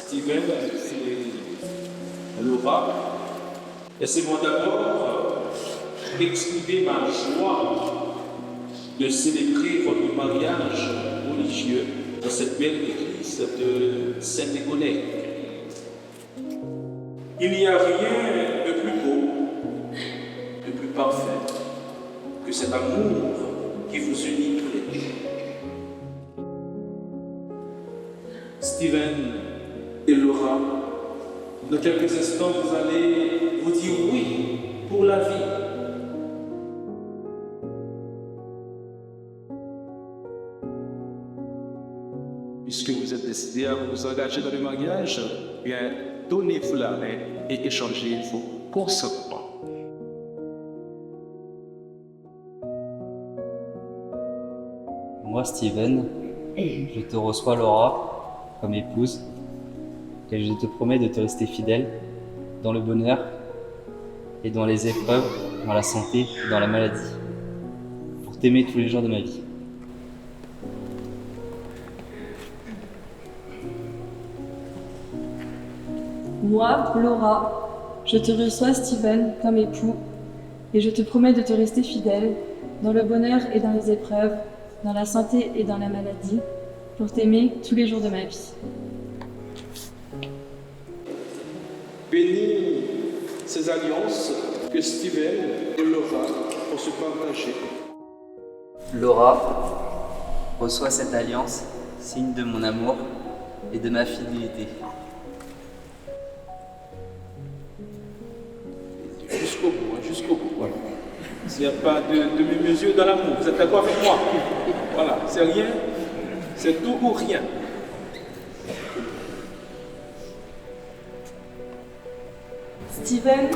Steven et Laura. Laissez-moi d'abord exprimer ma joie de célébrer votre mariage religieux dans cette belle église de Saint-Éconais. Il n'y a rien de plus beau, de plus parfait que cet amour qui vous unit tous les deux. Steven et Laura, dans quelques instants, vous allez vous dire oui pour la vie. Puisque vous êtes décidé à vous engager dans le mariage, bien, donnez-vous la main et échangez vos consentements. Moi, Steven, je te reçois Laura comme épouse et je te promets de te rester fidèle dans le bonheur et dans les épreuves, dans la santé et dans la maladie, pour t'aimer tous les jours de ma vie. Moi, Laura, je te reçois Steven comme époux et je te promets de te rester fidèle dans le bonheur et dans les épreuves, dans la santé et dans la maladie, pour t'aimer tous les jours de ma vie. Bénis ces alliances que Steven et Laura vont se partager. Laura, reçois cette alliance, signe de mon amour et de ma fidélité. Jusqu'au bout, jusqu'au bout. Voilà. S'il n'y a pas de demi-mesure dans l'amour, vous êtes d'accord avec moi? Voilà, c'est rien, c'est tout ou rien. Steven,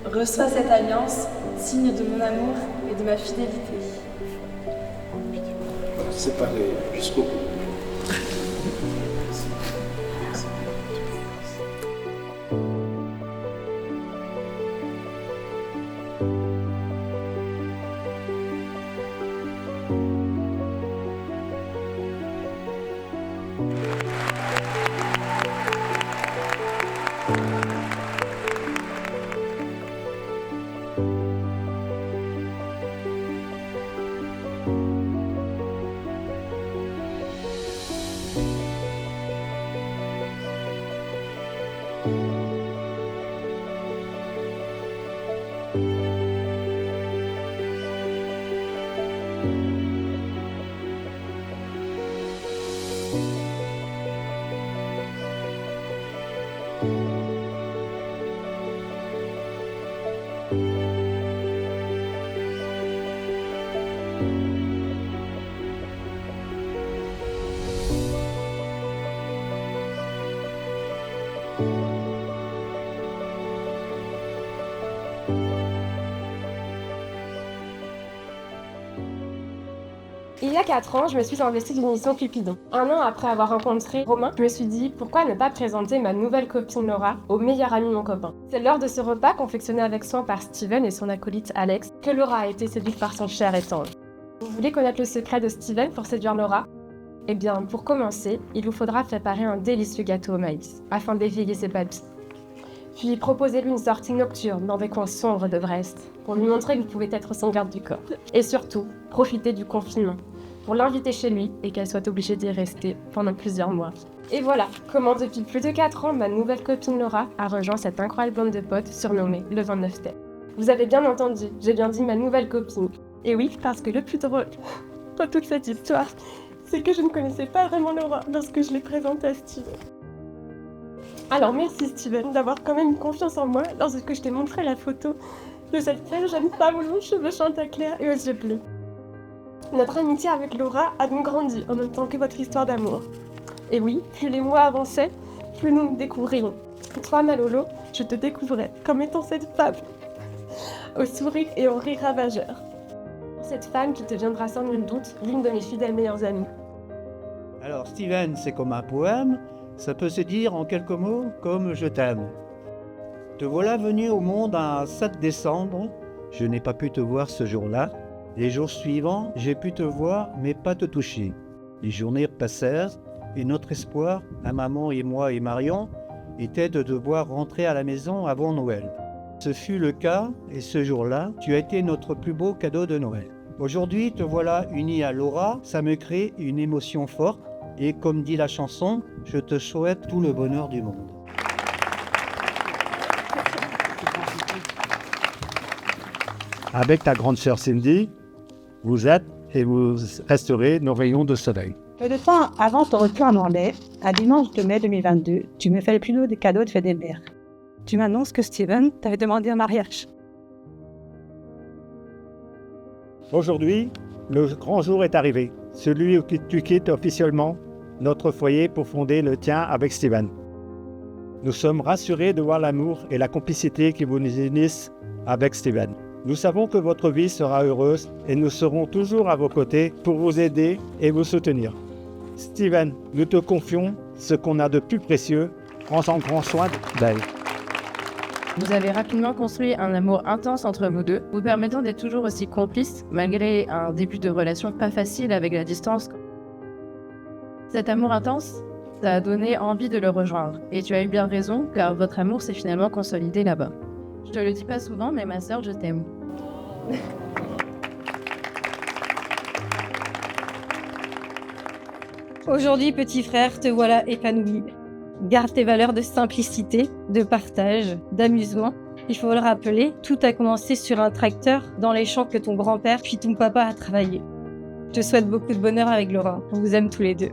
reçois cette alliance, signe de mon amour et de ma fidélité. Voilà, c'est pareil, jusqu'au bout. Il y a 4 ans, je me suis investie dans l'émission Cupidon. Un an après avoir rencontré Romain, je me suis dit pourquoi ne pas présenter ma nouvelle copine Laura au meilleur ami de mon copain. C'est lors de ce repas confectionné avec soin par Steven et son acolyte Alex que Laura a été séduite par son cher étrange. Vous voulez connaître le secret de Steven pour séduire Laura? Eh bien, pour commencer, il vous faudra préparer un délicieux gâteau au maïs afin d'éveiller ses papilles. Puis proposez-lui une sortie nocturne dans des coins sombres de Brest pour lui montrer que vous pouvez être son garde du corps. Et surtout, profitez du confinement pour l'inviter chez lui et qu'elle soit obligée d'y rester pendant plusieurs mois. Et voilà comment depuis plus de 4 ans, ma nouvelle copine Laura a rejoint cette incroyable bande de potes surnommée le 29 Step. Vous avez bien entendu, j'ai bien dit ma nouvelle copine. Et oui, parce que le plus drôle dans toute cette histoire, c'est que je ne connaissais pas vraiment Laura lorsque je l'ai présentée à Steven. Alors merci Steven d'avoir quand même eu confiance en moi lorsque je t'ai montré la photo de cette très jeune femme aux longs cheveux chantants clairs et aux yeux bleus. Notre amitié avec Laura a donc grandi en même temps que votre histoire d'amour. Et oui, plus les mois avançaient, plus nous nous découvrions. Toi, Malolo, je te découvrais comme étant cette femme, au sourire et au rire ravageur. Cette femme qui deviendra sans nul doute l'une de mes fidèles meilleures amies. Alors Steven, c'est comme un poème, ça peut se dire en quelques mots comme je t'aime. Te voilà venu au monde un 7 décembre, je n'ai pas pu te voir ce jour-là. Les jours suivants, j'ai pu te voir mais pas te toucher. Les journées passèrent et notre espoir, à maman et moi et Marion, était de devoir rentrer à la maison avant Noël. Ce fut le cas et ce jour-là, tu as été notre plus beau cadeau de Noël. Aujourd'hui, te voilà unie à Laura, ça me crée une émotion forte et comme dit la chanson, je te souhaite tout le bonheur du monde. Avec ta grande sœur Cindy, vous êtes et vous resterez nos rayons de soleil. Peu de temps avant ton retour en Anglais, à dimanche de mai 2022, tu me fais le plus beau des cadeaux de fête des mères. Tu m'annonces que Steven t'avait demandé un mariage. Aujourd'hui, le grand jour est arrivé, celui où tu quittes officiellement notre foyer pour fonder le tien avec Steven. Nous sommes rassurés de voir l'amour et la complicité qui vous unissent avec Steven. Nous savons que votre vie sera heureuse et nous serons toujours à vos côtés pour vous aider et vous soutenir. Steven, nous te confions ce qu'on a de plus précieux, prends-en grand soin d'elle. Vous avez rapidement construit un amour intense entre vous deux, vous permettant d'être toujours aussi complices, malgré un début de relation pas facile avec la distance. Cet amour intense, ça a donné envie de le rejoindre. Et tu as eu bien raison, car votre amour s'est finalement consolidé là-bas. Je te le dis pas souvent, mais ma sœur, je t'aime. Aujourd'hui, petit frère, te voilà épanoui. Garde tes valeurs de simplicité, de partage, d'amusement. Il faut le rappeler, tout a commencé sur un tracteur dans les champs que ton grand-père puis ton papa a travaillé. Je te souhaite beaucoup de bonheur avec Laura. On vous aime tous les deux.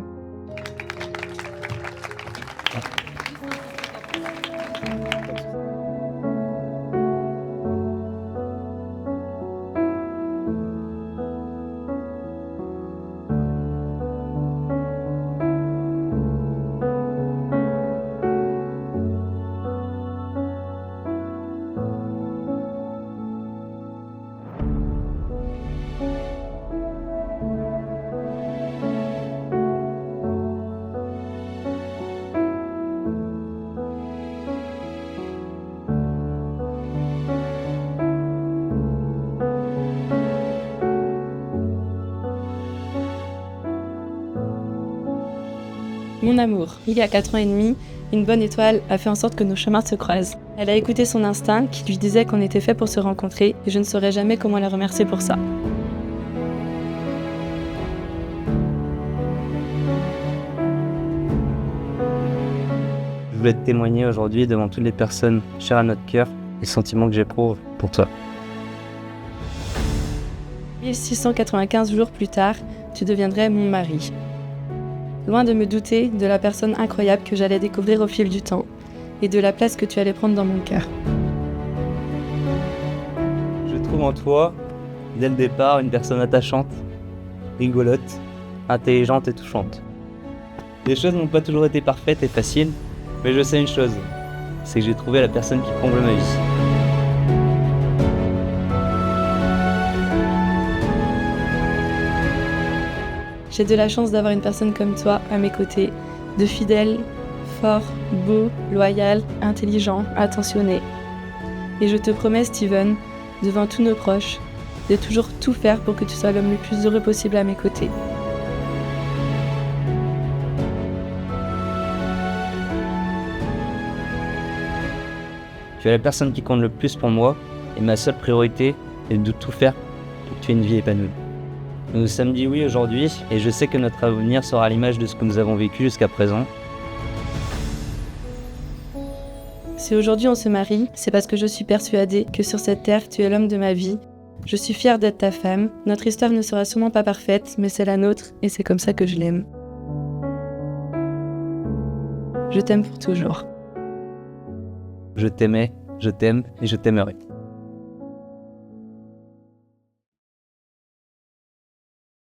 Mon amour, il y a 4 ans et demi, une bonne étoile a fait en sorte que nos chemins se croisent. Elle a écouté son instinct qui lui disait qu'on était fait pour se rencontrer et je ne saurais jamais comment la remercier pour ça. Je voulais te témoigner aujourd'hui devant toutes les personnes chères à notre cœur les sentiments que j'éprouve pour toi. 1695 jours plus tard, tu deviendrais mon mari. Loin de me douter de la personne incroyable que j'allais découvrir au fil du temps et de la place que tu allais prendre dans mon cœur. Je trouve en toi, dès le départ, une personne attachante, rigolote, intelligente et touchante. Les choses n'ont pas toujours été parfaites et faciles, mais je sais une chose, c'est que j'ai trouvé la personne qui comble ma vie. J'ai de la chance d'avoir une personne comme toi à mes côtés, de fidèle, fort, beau, loyal, intelligent, attentionné. Et je te promets, Steven, devant tous nos proches, de toujours tout faire pour que tu sois l'homme le plus heureux possible à mes côtés. Tu es la personne qui compte le plus pour moi, et ma seule priorité est de tout faire pour que tu aies une vie épanouie. Nous nous sommes dit oui aujourd'hui, et je sais que notre avenir sera à l'image de ce que nous avons vécu jusqu'à présent. Si aujourd'hui on se marie, c'est parce que je suis persuadée que sur cette terre, tu es l'homme de ma vie. Je suis fière d'être ta femme. Notre histoire ne sera sûrement pas parfaite, mais c'est la nôtre, et c'est comme ça que je l'aime. Je t'aime pour toujours. Je t'aimais, je t'aime et je t'aimerai.